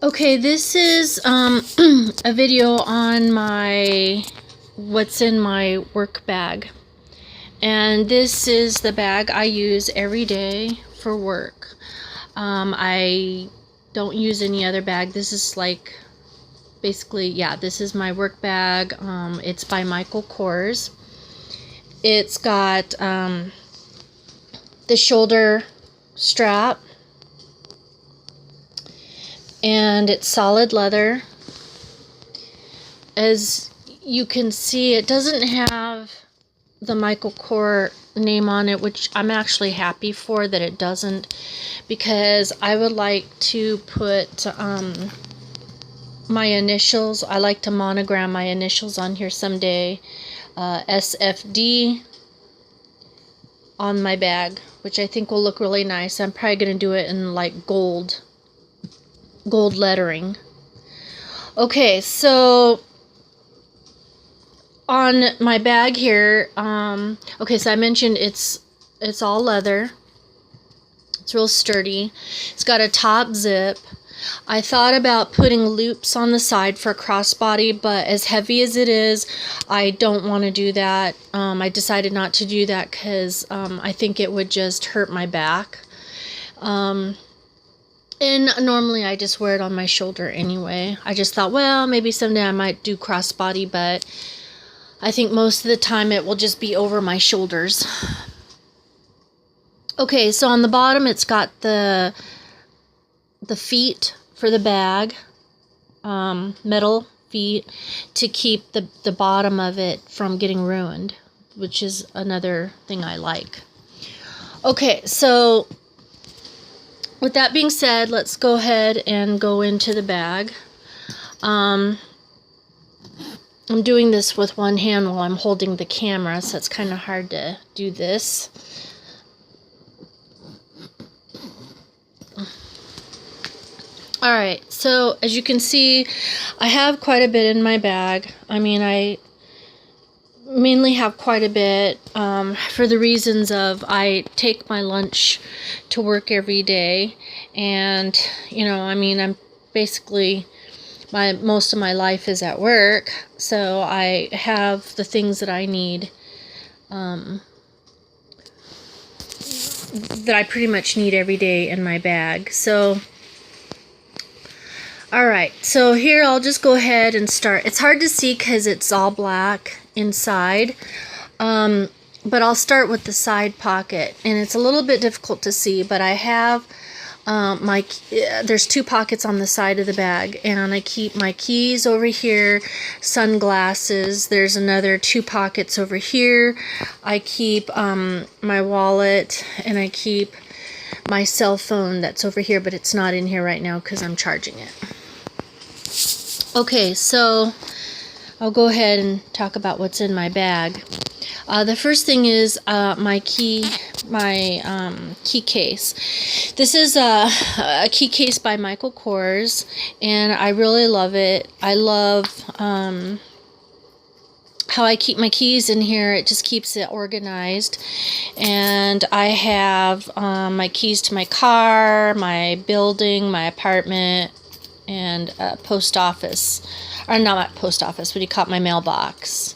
Okay, this is a video on my what's in my work bag. And this is the bag I use every day for work. I don't use any other bag. This is like basically, yeah, this is my work bag. It's by Michael Kors. It's got the shoulder strap, and it's solid leather. As you can see, it doesn't have the Michael Kors name on it, which I'm actually happy for that it doesn't, because I would like to put my initials. I like to monogram my initials on here someday. SFD on my bag, which I think will look really nice. I'm probably going to do it in like gold lettering. Okay, so on my bag here, okay, so I mentioned it's all leather. It's real sturdy. It's got a top zip. I thought about putting loops on the side for a crossbody, but as heavy as it is, I don't want to do that. I decided not to do that because I think it would just hurt my back. And normally I just wear it on my shoulder anyway. I just thought, well, maybe someday I might do crossbody, but I think most of the time it will just be over my shoulders. Okay, so on the bottom it's got the feet for the bag, metal feet to keep the bottom of it from getting ruined, which is another thing I like. Okay, so with that being said, let's go ahead and go into the bag. I'm doing this with one hand while I'm holding the camera, so it's kind of hard to do this. Alright, so as you can see, I have quite a bit in my bag. I mean, I mainly have quite a bit for the reasons of I take my lunch to work every day, and you know, I mean, I'm basically most of my life is at work, so I have the things that I need, that I pretty much need every day in my bag. So alright, so here I'll just go ahead and start. It's hard to see because it's all black inside, but I'll start with the side pocket, and it's a little bit difficult to see, but I have there's two pockets on the side of the bag, and I keep my keys over here, sunglasses. There's another two pockets over here. I keep my wallet, and I keep my cell phone that's over here, but it's not in here right now because I'm charging it. Okay, so I'll go ahead and talk about what's in my bag. The first thing is my key case. This is a key case by Michael Kors, and I really love it. I love how I keep my keys in here. It just keeps it organized. And I have my keys to my car, my building, my apartment, and post office. Or not post office, but you call it my mailbox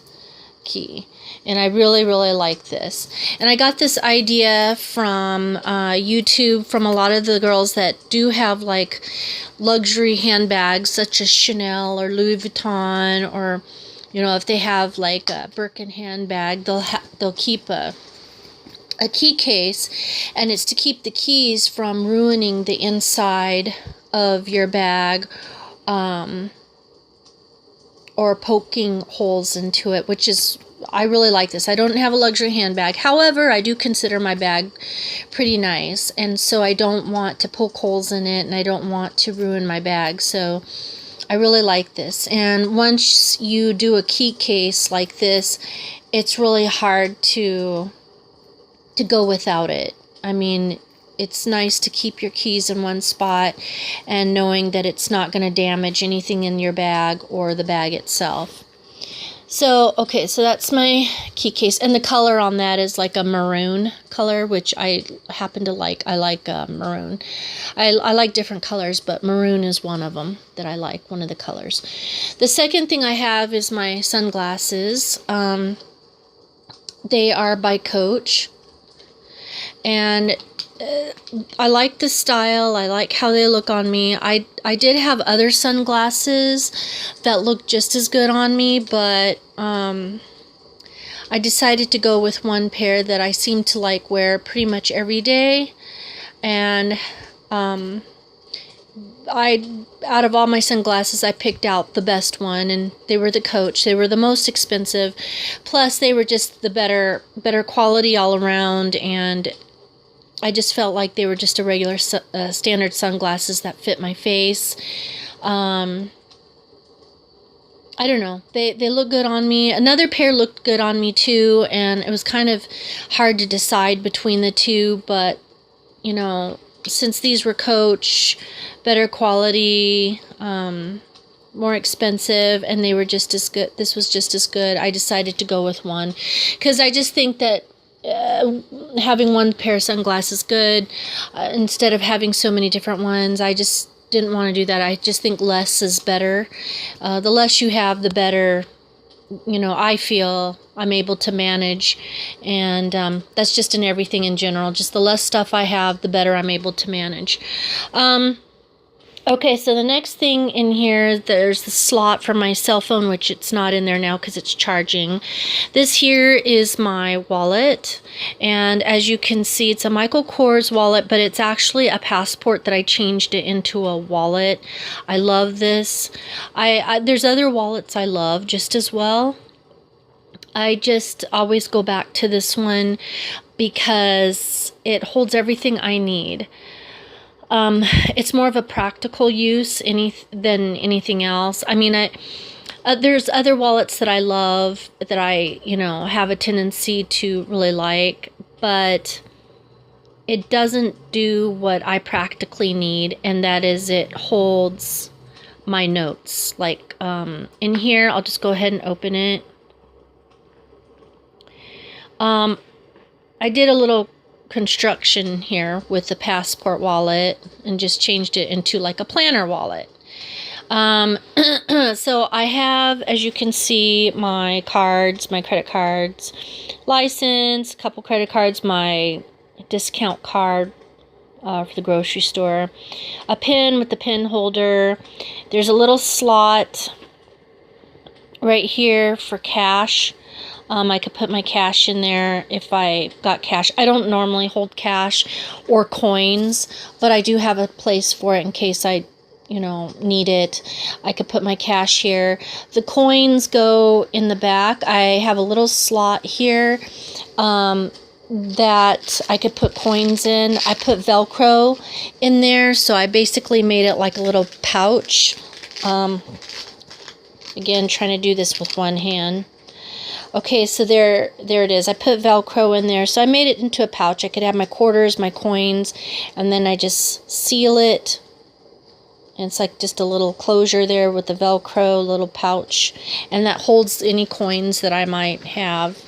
key. And I really, really like this. And I got this idea from YouTube, from a lot of the girls that do have like luxury handbags such as Chanel or Louis Vuitton, or you know, if they have like a Birkin handbag, they'll keep a key case, and it's to keep the keys from ruining the inside of your bag, or poking holes into it, which is, I really like this. I don't have a luxury handbag. However, I do consider my bag pretty nice, and so I don't want to poke holes in it, and I don't want to ruin my bag. So I really like this. And once you do a key case like this, it's really hard to go without it. I mean, it's nice to keep your keys in one spot and knowing that it's not going to damage anything in your bag or the bag itself. So, okay, so that's my key case. And the color on that is like a maroon color, which I happen to like. I like maroon. I like different colors, but maroon is one of them that I like, one of the colors. The second thing I have is my sunglasses. They are by Coach. And I like the style. I like how they look on me. I did have other sunglasses that looked just as good on me, but I decided to go with one pair that I seem to like wear pretty much every day. And out of all my sunglasses, I picked out the best one, and they were the Coach. They were the most expensive. Plus, they were just the better quality all around, and I just felt like they were just a regular standard sunglasses that fit my face. I don't know. They look good on me. Another pair looked good on me too, and it was kind of hard to decide between the two, but you know, since these were Coach, better quality, more expensive, and they were just as good, this was just as good, I decided to go with one, because I just think that having one pair of sunglasses good, instead of having so many different ones. I just didn't want to do that. I just think less is better. The less you have, the better, you know, I feel I'm able to manage. And that's just in everything in general. Just the less stuff I have, the better I'm able to manage. Okay, so the next thing in here, there's the slot for my cell phone, which it's not in there now because it's charging. This here is my wallet, and as you can see, it's a Michael Kors wallet, but it's actually a passport that I changed it into a wallet. I love this. There's other wallets I love just as well. I just always go back to this one because it holds everything I need. It's more of a practical use than anything else. I mean, there's other wallets that I love that I, you know, have a tendency to really like, but it doesn't do what I practically need, and that is it holds my notes. Like in here, I'll just go ahead and open it. I did a little construction here with the passport wallet and just changed it into like a planner wallet. So I have, as you can see, my cards, my credit cards, license, a couple credit cards, my discount card for the grocery store, a pen with the pen holder. There's a little slot right here for cash. I could put my cash in there if I got cash. I don't normally hold cash or coins, but I do have a place for it in case I, you know, need it. I could put my cash here. The coins go in the back. I have a little slot here that I could put coins in. I put Velcro in there, so I basically made it like a little pouch. Again, trying to do this with one hand. Okay, so there it is. I put Velcro in there, so I made it into a pouch. I could have my quarters, my coins, and then I just seal it. And it's like just a little closure there with the Velcro, little pouch, and that holds any coins that I might have.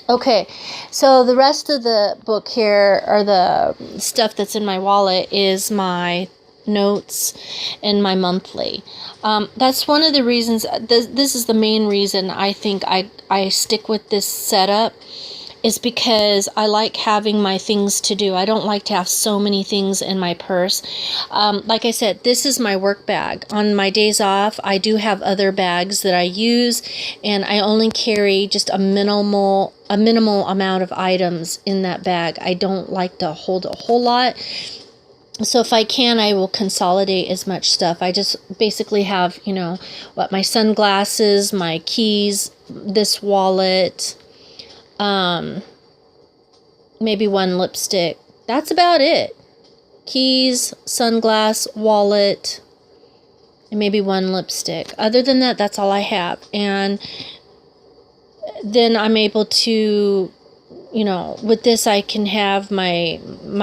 Okay, so the rest of the book here, or the stuff that's in my wallet, is my notes and my monthly. That's one of the reasons, this is the main reason I think I stick with this setup, is because I like having my things to do. I don't like to have so many things in my purse. Like I said, this is my work bag. On my days off, I do have other bags that I use, and I only carry just a minimal amount of items in that bag. I don't like to hold a whole lot. So if I can, I will consolidate as much stuff. I just basically have, you know, my sunglasses, my keys, this wallet, maybe one lipstick. That's about it. Keys, sunglass, wallet, and maybe one lipstick. Other than that, that's all I have. And then I'm able to, you know, with this I can have my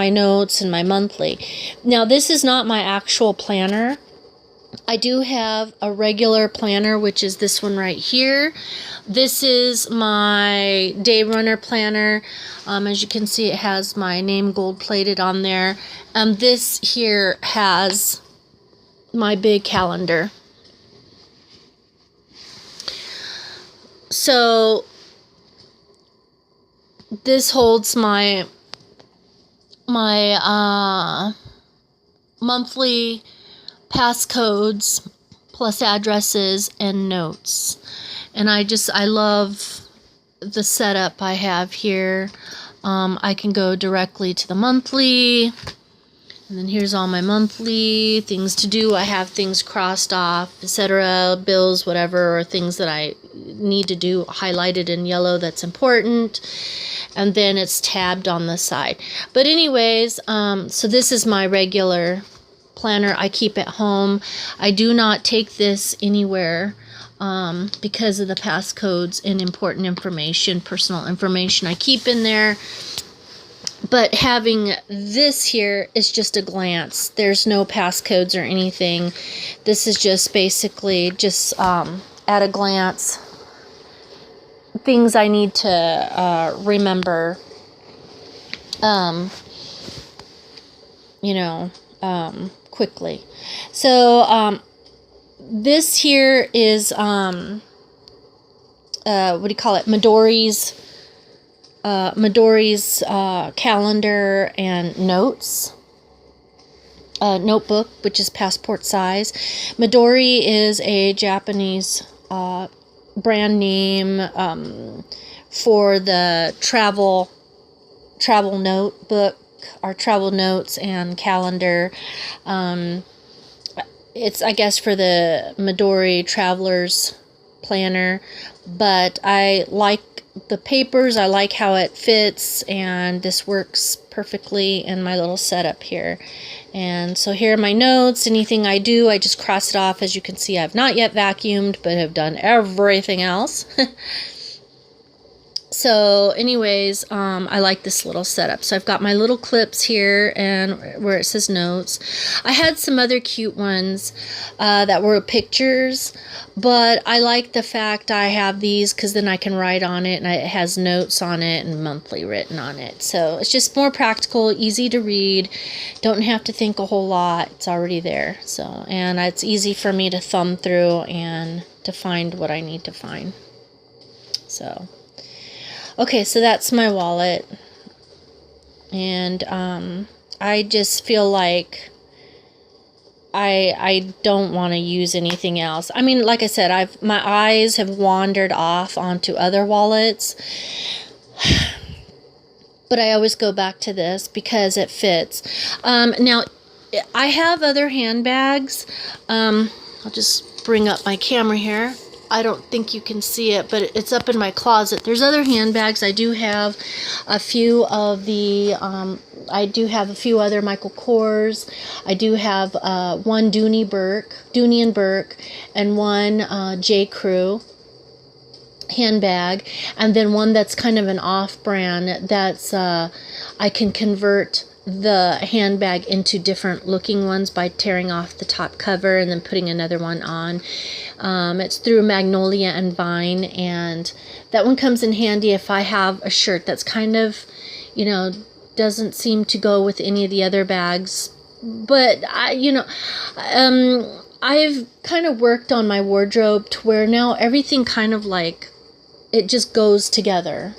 notes and my monthly. Now, this is not my actual planner. I do have a regular planner, which is this one right here. This is my Day Runner planner. As you can see, it has my name gold plated on there. This here has my big calendar. So this holds my monthly passcodes plus addresses and notes. And I love the setup I have here. I can go directly to the monthly, and then here's all my monthly things to do. I have things crossed off, etc., bills, whatever, or things that I need to do highlighted in yellow that's important, and then it's tabbed on the side. But anyways, so this is my regular planner I keep at home. I do not take this anywhere because of the passcodes and important information, personal information I keep in there. But having this here is just a glance. There's no passcodes or anything. This is just basically just at a glance things I need to remember. Quickly. So this here is what do you call it? Midori's calendar and notes. Notebook, which is passport size. Midori is a Japanese brand name for the travel notebook, our travel notes and calendar. It's, I guess, for the Midori Traveler's Planner, but I like the papers. I like how it fits, and this works perfectly in my little setup here. And so here are my notes. Anything I do, I just cross it off. As you can see, I've not yet vacuumed, but have done everything else. So anyways, I like this little setup. So I've got my little clips here and where it says notes. I had some other cute ones that were pictures, but I like the fact I have these because then I can write on it, and it has notes on it and monthly written on it. So it's just more practical, easy to read. Don't have to think a whole lot. It's already there. So, and it's easy for me to thumb through and to find what I need to find. So okay, so that's my wallet, and I just feel like I don't want to use anything else. I mean, like I said, my eyes have wandered off onto other wallets, but I always go back to this because it fits. Now, I have other handbags. I'll just bring up my camera here. I don't think you can see it, but it's up in my closet. There's other handbags. I do have a few of the, I do have a few other Michael Kors. I do have one Dooney and Burke, and one J. Crew handbag, and then one that's kind of an off-brand that's, I can convert the handbag into different looking ones by tearing off the top cover and then putting another one on. It's through Magnolia and Vine, and that one comes in handy if I have a shirt that's kind of, doesn't seem to go with any of the other bags. But I've kind of worked on my wardrobe to where now everything kind of like, it just goes together.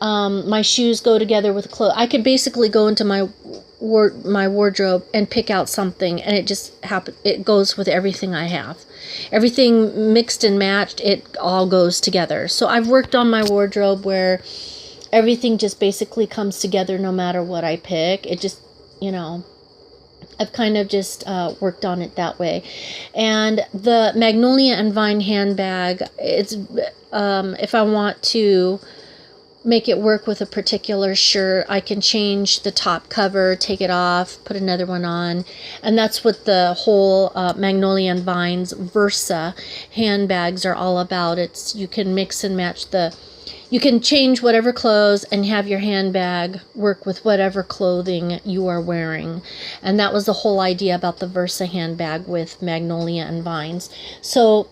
My shoes go together with clothes. I could basically go into my wardrobe and pick out something, and it just happens. It goes with everything I have. Everything mixed and matched, it all goes together. So I've worked on my wardrobe where everything just basically comes together no matter what I pick. It just, I've kind of just worked on it that way. And the Magnolia and Vine handbag, it's if I want to make it work with a particular shirt, I can change the top cover, take it off, put another one on. And that's what the whole Magnolia and Vine's Versa handbags are all about. You can mix and match the you can change whatever clothes and have your handbag work with whatever clothing you are wearing. And that was the whole idea about the Versa handbag with Magnolia and Vines. So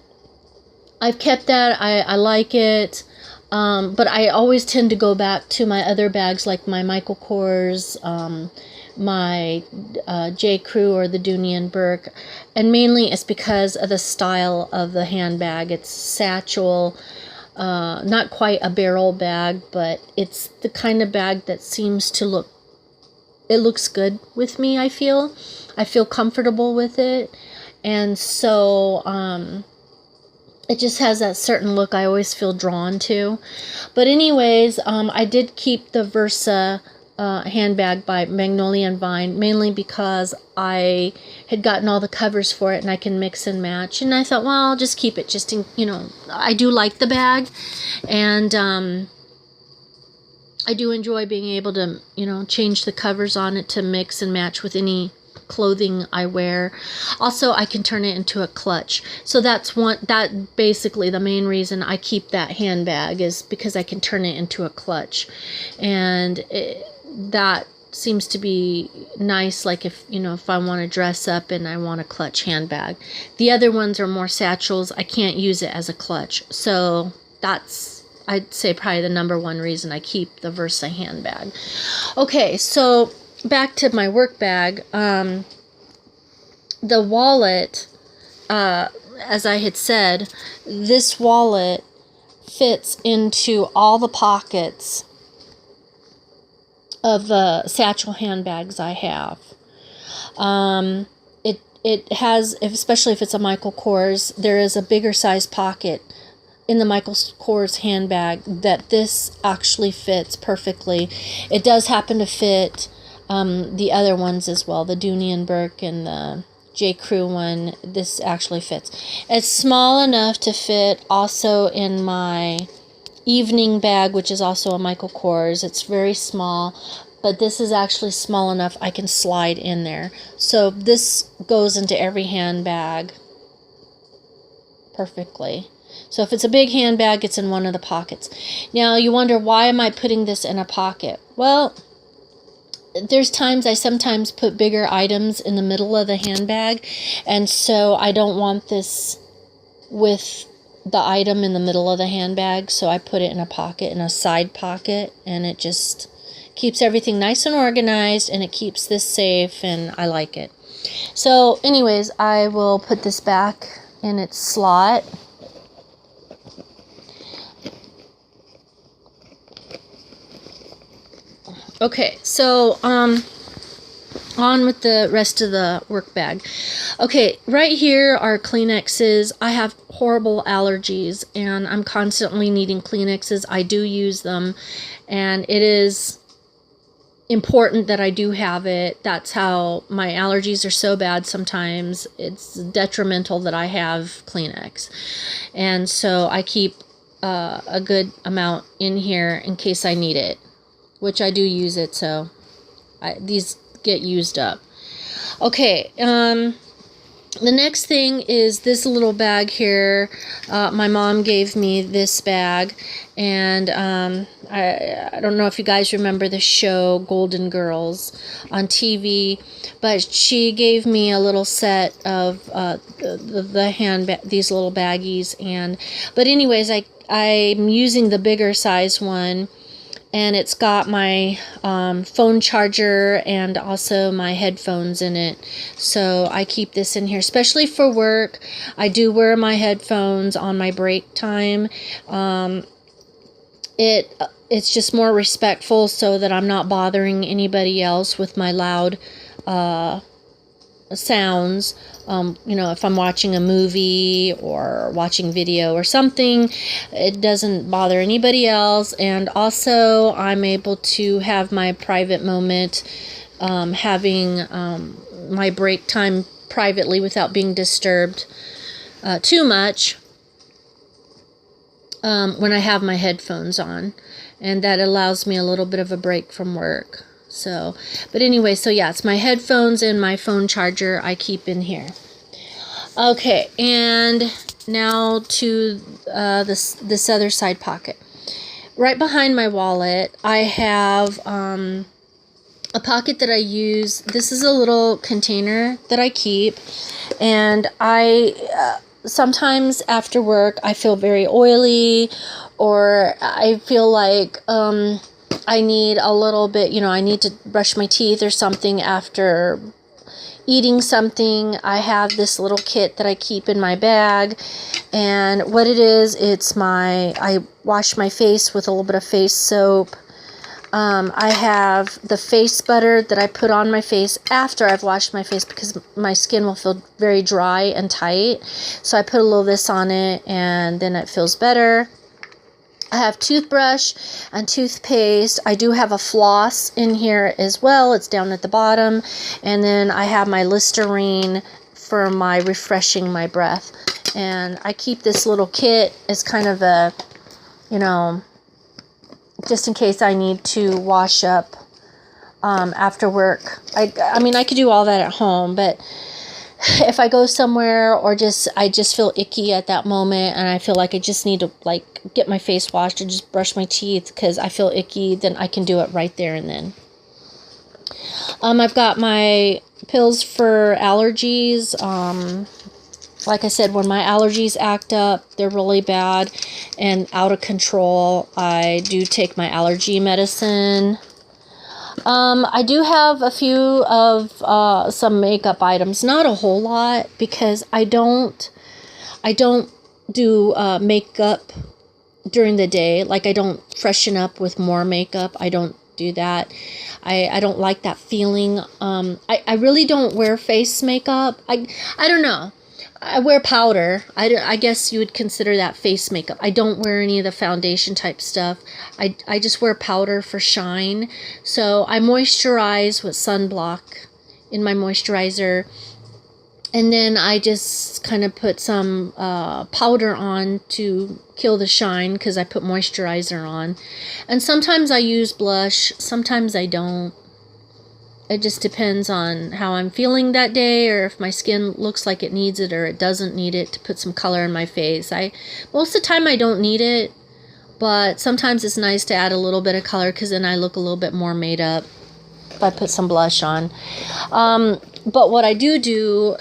I've kept that. I like it. But I always tend to go back to my other bags, like my Michael Kors, my J. Crew or the Dooney and Burke. And mainly it's because of the style of the handbag. It's satchel. Not quite a barrel bag, but it's the kind of bag that seems to it looks good with me, I feel comfortable with it. And so, it just has that certain look I always feel drawn to. But anyways, I did keep the Versa handbag by Magnolia and Vine, mainly because I had gotten all the covers for it and I can mix and match. And I thought, well, I'll just keep it just in, I do like the bag. And I do enjoy being able to, change the covers on it to mix and match with any clothing I wear. Also, I can turn it into a clutch. So that basically the main reason I keep that handbag is because I can turn it into a clutch. And that seems to be nice, like if I want to dress up and I want a clutch handbag. The other ones are more satchels. I can't use it as a clutch. So that's, I'd say, probably the number one reason I keep the Versa handbag. Okay, so back to my work bag. The wallet, as I had said, this wallet fits into all the pockets of the satchel handbags I have. It has, especially if it's a Michael Kors, there is a bigger size pocket in the Michael Kors handbag that this actually fits perfectly. It does happen to fit the other ones as well, the Dooney and Burke and the J. Crew one. This actually fits. It's small enough to fit also in my evening bag, which is also a Michael Kors. It's very small, but this is actually small enough I can slide in there. So this goes into every handbag perfectly. So if it's a big handbag, it's in one of the pockets. Now you wonder, why am I putting this in a pocket? Well, there's times I sometimes put bigger items in the middle of the handbag, and so I don't want this with the item in the middle of the handbag, so I put it in a pocket, in a side pocket, and it just keeps everything nice and organized, and it keeps this safe, and I like it. So anyways, I will put this back in its slot. Okay, so on with the rest of the work bag. Okay, right here are Kleenexes. I have horrible allergies and I'm constantly needing Kleenexes. I do use them, and it is important that I do have it. That's how my allergies are so bad sometimes. It's detrimental that I have Kleenex. And so I keep a good amount in here in case I need it, which I do use it, so these get used up. Okay, the next thing is this little bag here. My mom gave me this bag, and I don't know if you guys remember the show Golden Girls on TV, but she gave me a little set of the handbag, these little baggies, but anyways, I'm using the bigger size one. And it's got my phone charger and also my headphones in it. So I keep this in here, especially for work. I do wear my headphones on my break time. It's just more respectful so that I'm not bothering anybody else with my loud sounds. If I'm watching a movie or watching video or something, it doesn't bother anybody else. And also I'm able to have my private moment, having my break time privately without being disturbed too much when I have my headphones on, and that allows me a little bit of a break from work. So, but anyway, so yeah, it's my headphones and my phone charger I keep in here. Okay, and now to this other side pocket. right behind my wallet, I have a pocket that I use. This is a little container that I keep, and I sometimes after work I feel very oily, or I feel like I need a little bit, I need to brush my teeth or something after eating something. I have this little kit that I keep in my bag, and what it is, I wash my face with a little bit of face soap. I have the face butter that I put on my face after I've washed my face, because my skin will feel very dry and tight. So I put a little of this on it, and then it feels better. I have toothbrush and toothpaste. I do have a floss in here as well. It's down at the bottom. And then I have my Listerine for my refreshing my breath. And I keep this little kit as kind of a, just in case I need to wash up after work. I mean, I could do all that at home, but if I go somewhere or I just feel icky at that moment, and I feel like I just need to get my face washed or just brush my teeth because I feel icky, then I can do it right there and then. I've got my pills for allergies. Like I said, when my allergies act up, they're really bad and out of control, I do take my allergy medicine. I do have a few of some makeup items, not a whole lot, because I don't do makeup during the day. Like, I don't freshen up with more makeup. I don't do that. I don't like that feeling. I really don't wear face makeup. I don't know. I wear powder. I guess you would consider that face makeup. I don't wear any of the foundation type stuff. I just wear powder for shine. So I moisturize with sunblock in my moisturizer. And then I just kind of put some powder on to kill the shine, because I put moisturizer on. And sometimes I use blush. Sometimes I don't. It just depends on how I'm feeling that day, or if my skin looks like it needs it or it doesn't need it to put some color in my face. Most of the time I don't need it, but sometimes it's nice to add a little bit of color, because then I look a little bit more made up if I put some blush on. But what I do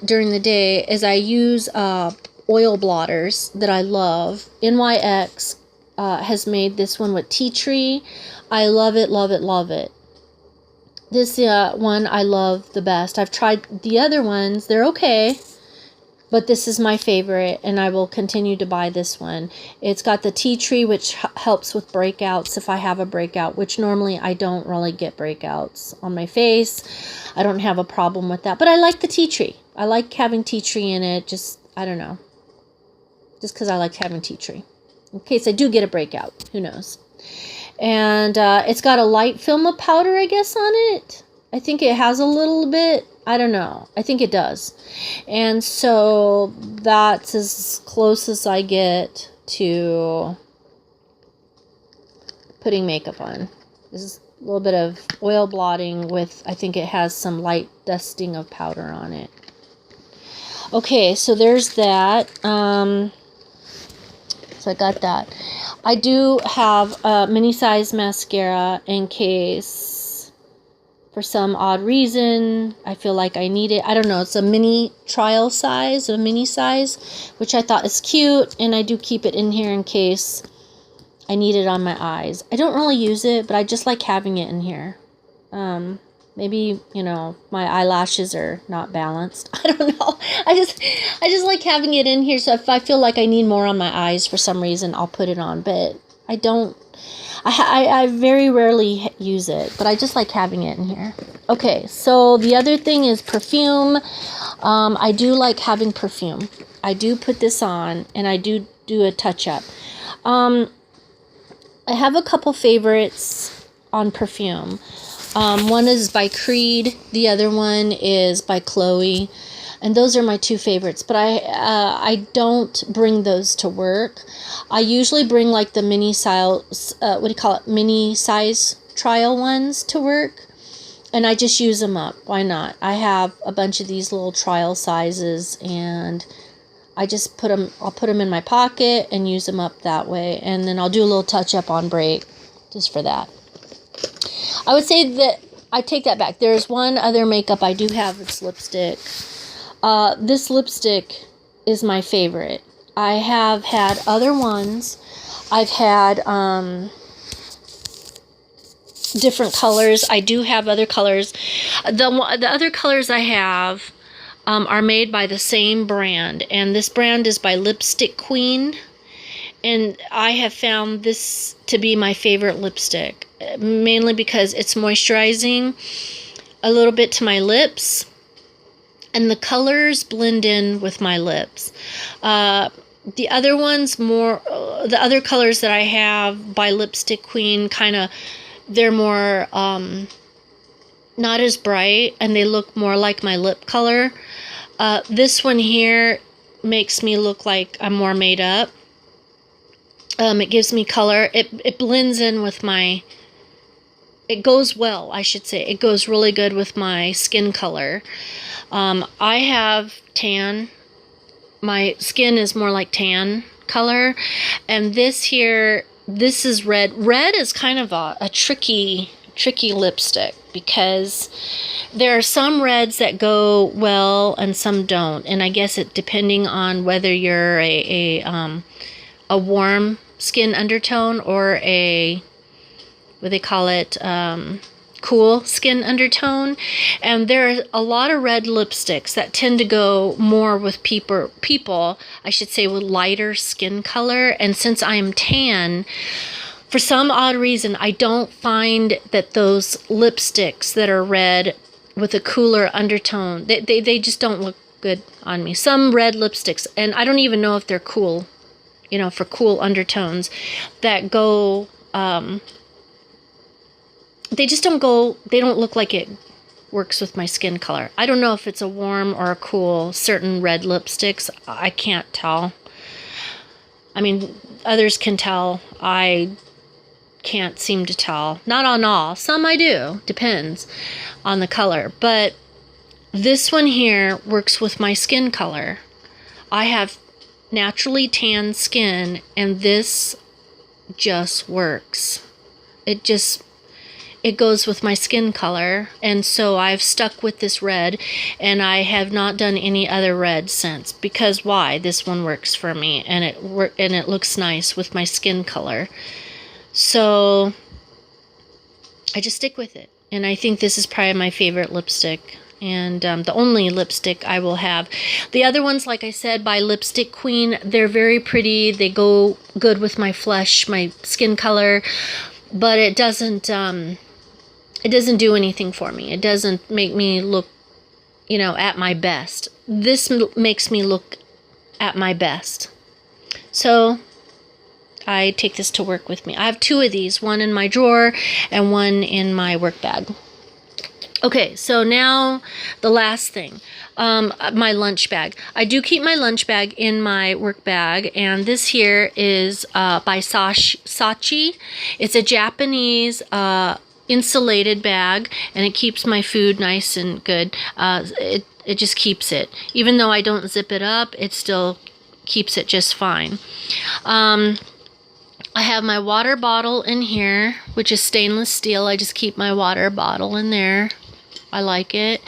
during the day is I use oil blotters that I love. NYX has made this one with tea tree. I love it, love it, love it. This one I love the best. I've tried the other ones. They're okay. But this is my favorite, and I will continue to buy this one. It's got the tea tree, which helps with breakouts if I have a breakout, which normally I don't really get breakouts on my face. I don't have a problem with that. But I like the tea tree. I like having tea tree in it. I don't know. Just because I like having tea tree. In case I do get a breakout. Who knows? And it's got a light film of powder, I guess, on it. I think it has a little bit. I don't know. I think it does. And so that's as close as I get to putting makeup on. This is a little bit of oil blotting with, I think it has some light dusting of powder on it. Okay, so there's that. So I got that. I do have a mini size mascara in case for some odd reason I feel like I need it. I don't know. It's a mini trial size, a mini size, which I thought is cute. And I do keep it in here in case I need it on my eyes. I don't really use it, but I just like having it in here. Maybe, my eyelashes are not balanced. I don't know. I just like having it in here. So if I feel like I need more on my eyes for some reason, I'll put it on. But I don't. I very rarely use it, but I just like having it in here. Okay, so the other thing is perfume. I do like having perfume. I do put this on, and I do a touch-up. I have a couple favorites on perfume. One is by Creed. The other one is by Chloe. And those are my two favorites. But I don't bring those to work. I usually bring like the mini size, mini size trial ones to work. And I just use them up. Why not? I have a bunch of these little trial sizes. And I just I'll put them in my pocket and use them up that way. And then I'll do a little touch up on break just for that. I would say that I take that back. There's one other makeup I do have. It's lipstick. This lipstick is my favorite. I have had other ones. I've had different colors. I do have other colors. The other colors I have are made by the same brand, and this brand is by Lipstick Queen, and I have found this to be my favorite lipstick, mainly because it's moisturizing a little bit to my lips, and the colors blend in with my lips. The other ones the other colors that I have by Lipstick Queen, they're more not as bright, and they look more like my lip color. This one here makes me look like I'm more made up. It gives me color. It blends in with it goes well, I should say. It goes really good with my skin color. I have tan. My skin is more like tan color. And this is red. Red is kind of a tricky lipstick, because there are some reds that go well and some don't, and I guess it depending on whether you're a warm skin undertone or what they call it, cool skin undertone. And there are a lot of red lipsticks that tend to go more with people, I should say, with lighter skin color. And since I am tan, for some odd reason, I don't find that those lipsticks that are red with a cooler undertone, they just don't look good on me. Some red lipsticks, and I don't even know if they're cool, for cool undertones, that go, they just don't go, they don't look like it works with my skin color. I don't know if it's a warm or a cool. Certain red lipsticks, I can't tell. I mean, others can tell. I can't seem to tell. Not on all. Some I do. Depends on the color. But this one here works with my skin color. I have naturally tan skin, and this just works. It goes with my skin color, and so I've stuck with this red, and I have not done any other red since. Because why? This one works for me, and it looks nice with my skin color. So I just stick with it, and I think this is probably my favorite lipstick, and the only lipstick I will have. The other ones, like I said, by Lipstick Queen, they're very pretty. They go good with my flesh, my skin color, but it doesn't do anything for me. It doesn't make me look, at my best. This makes me look at my best. So I take this to work with me. I have two of these, one in my drawer and one in my work bag. Okay, so now the last thing, my lunch bag. I do keep my lunch bag in my work bag, and this here is by Saatchi. It's a Japanese insulated bag, and it keeps my food nice and good. It just keeps it. Even though I don't zip it up, it still keeps it just fine. I have my water bottle in here, which is stainless steel. I just keep my water bottle in there. I like it.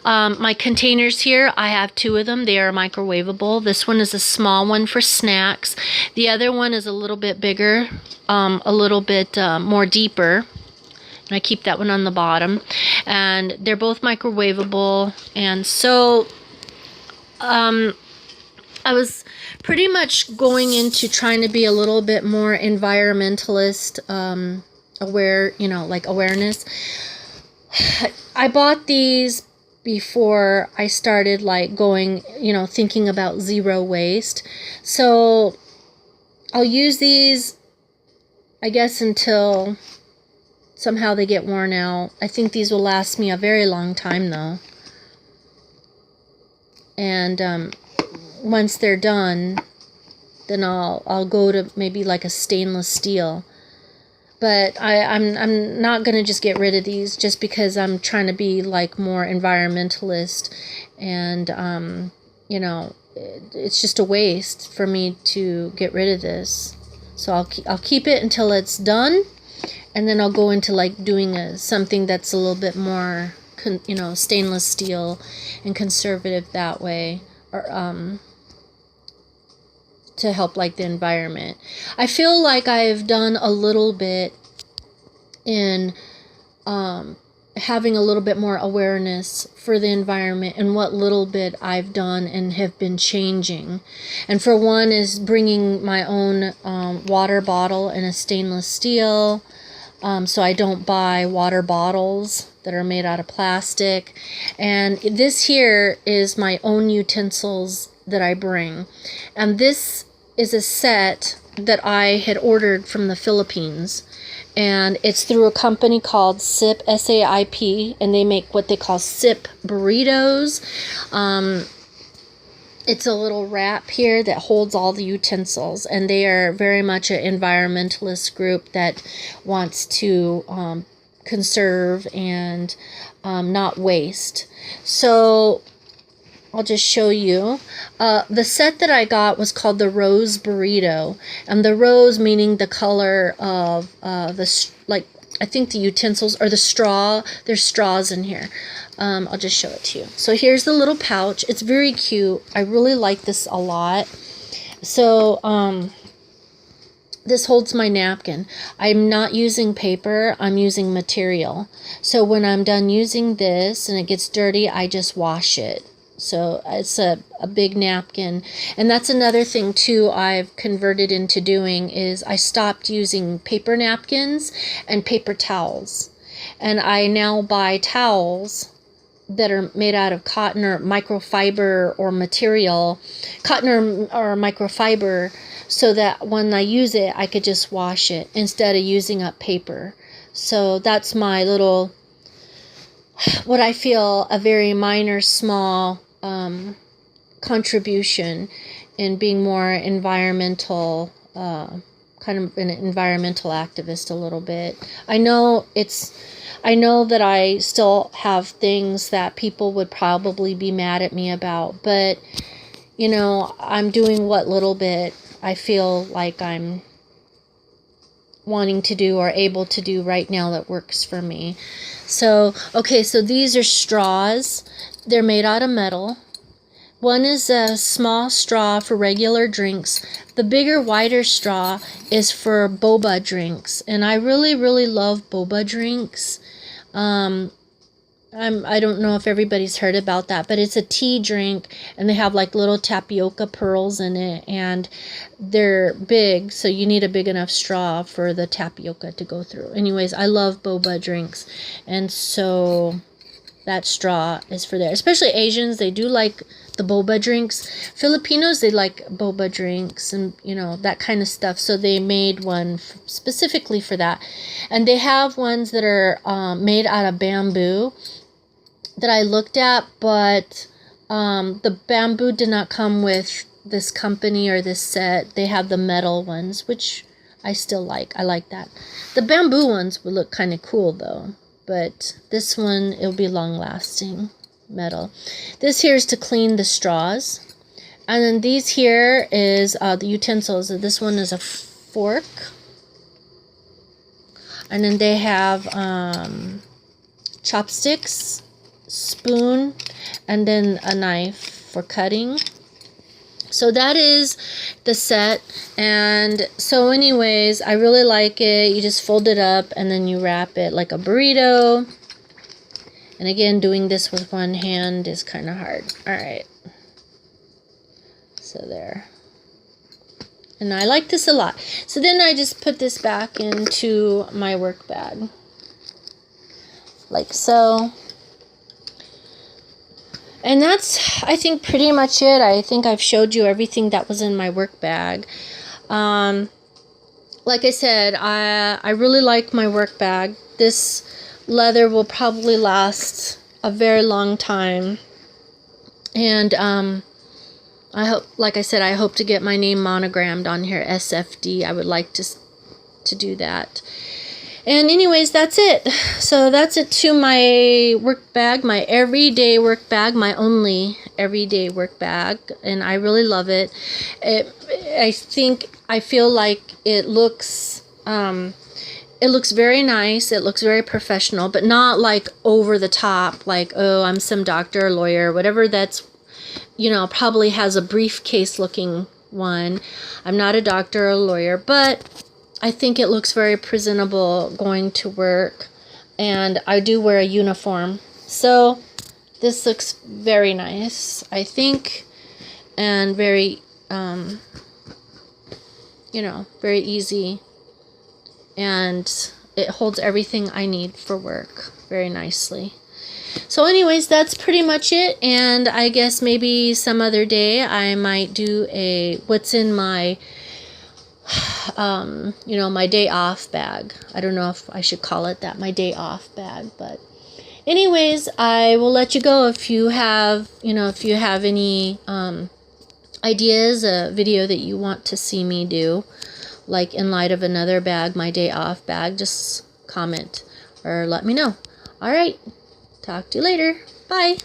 My containers here, I have two of them. They are microwavable. This one is a small one for snacks. The other one is a little bit bigger, a little bit more deeper. And I keep that one on the bottom. And they're both microwavable. And so I was pretty much going into trying to be a little bit more environmentalist, aware, like awareness. I bought these before I started going, thinking about zero waste. So I'll use these, I guess, until somehow they get worn out. I think these will last me a very long time, though. And once they're done, then I'll go to maybe like a stainless steel. But I'm not gonna just get rid of these just because I'm trying to be more environmentalist and you know, it's just a waste for me to get rid of this. So I'll keep it until it's done, and then I'll go into like doing something that's a little bit more, you know, stainless steel and conservative that way, or to help like the environment. I feel like I've done a little bit in having a little bit more awareness for the environment and what little bit I've done and have been changing. And for one is bringing my own water bottle in a stainless steel, so I don't buy water bottles that are made out of plastic. And this here is my own utensils that I bring. And this is a set that I had ordered from the Philippines. And it's through a company called SIP, SAIP, and they make what they call SIP burritos. It's a little wrap here that holds all the utensils, and they are very much an environmentalist group that wants to conserve and not waste. So I'll just show you. The set that I got was called the Rose Burrito, and the rose meaning the color of I think the utensils or the straw. There's straws in here. I'll just show it to you. So here's the little pouch. It's very cute. I really like this a lot. So this holds my napkin. I'm not using paper. I'm using material. So when I'm done using this and it gets dirty, I just wash it. So it's a big napkin. And that's another thing too I've converted into doing is I stopped using paper napkins and paper towels. And I now buy towels that are made out of cotton or microfiber or material, cotton or microfiber, so that when I use it, I could just wash it instead of using up paper. So that's my little, what I feel a very minor, small contribution in being more environmental, kind of an environmental activist a little bit. I know that I still have things that people would probably be mad at me about, but you know, I'm doing what little bit I feel like I'm wanting to do or able to do right now that works for me. So, okay, so these are straws. They're made out of metal. One is a small straw for regular drinks. The bigger, wider straw is for boba drinks. And I really, really love boba drinks. I don't know if everybody's heard about that, but it's a tea drink, and they have like little tapioca pearls in it, and they're big, so you need a big enough straw for the tapioca to go through. Anyways, I love boba drinks, and so that straw is for there. Especially Asians, they do like the boba drinks. Filipinos, they like boba drinks and, you know, that kind of stuff. So they made one specifically for that. And they have ones that are made out of bamboo that I looked at, but the bamboo did not come with this company or this set. They have the metal ones, which I still like. I like that. The bamboo ones would look kind of cool though, but this one, it'll be long lasting metal. This here is to clean the straws. And then these here is the utensils. This one is a fork. And then they have chopsticks, spoon, and then a knife for cutting. So that is the set. And so anyways, I really like it. You just fold it up and then you wrap it like a burrito. And again, doing this with one hand is kind of hard. All right. So there. And I like this a lot. So then I just put this back into my work bag. Like so. And that's, I think, pretty much it. I think I've showed you everything that was in my work bag. Like I said, I really like my work bag. This leather will probably last a very long time. And I hope, like I said, I hope to get my name monogrammed on here, SFD. I would like to do that. And anyways, that's it. So that's it to my work bag, my everyday work bag, my only everyday work bag, and I really love it. I feel like it looks very nice. It looks very professional, but not like over the top, like, oh, I'm some doctor or lawyer, whatever that's, probably has a briefcase looking one. I'm not a doctor or a lawyer, but I think it looks very presentable going to work, and I do wear a uniform. So this looks very nice, I think, and very, very easy, and it holds everything I need for work very nicely. So anyways, that's pretty much it, and I guess maybe some other day I might do a what's in my my day off bag. I don't know if I should call it that, my day off bag, but anyways, I will let you go. If you have any ideas, a video that you want to see me do, like in light of another bag, my day off bag, just comment or let me know. All right, talk to you later. Bye.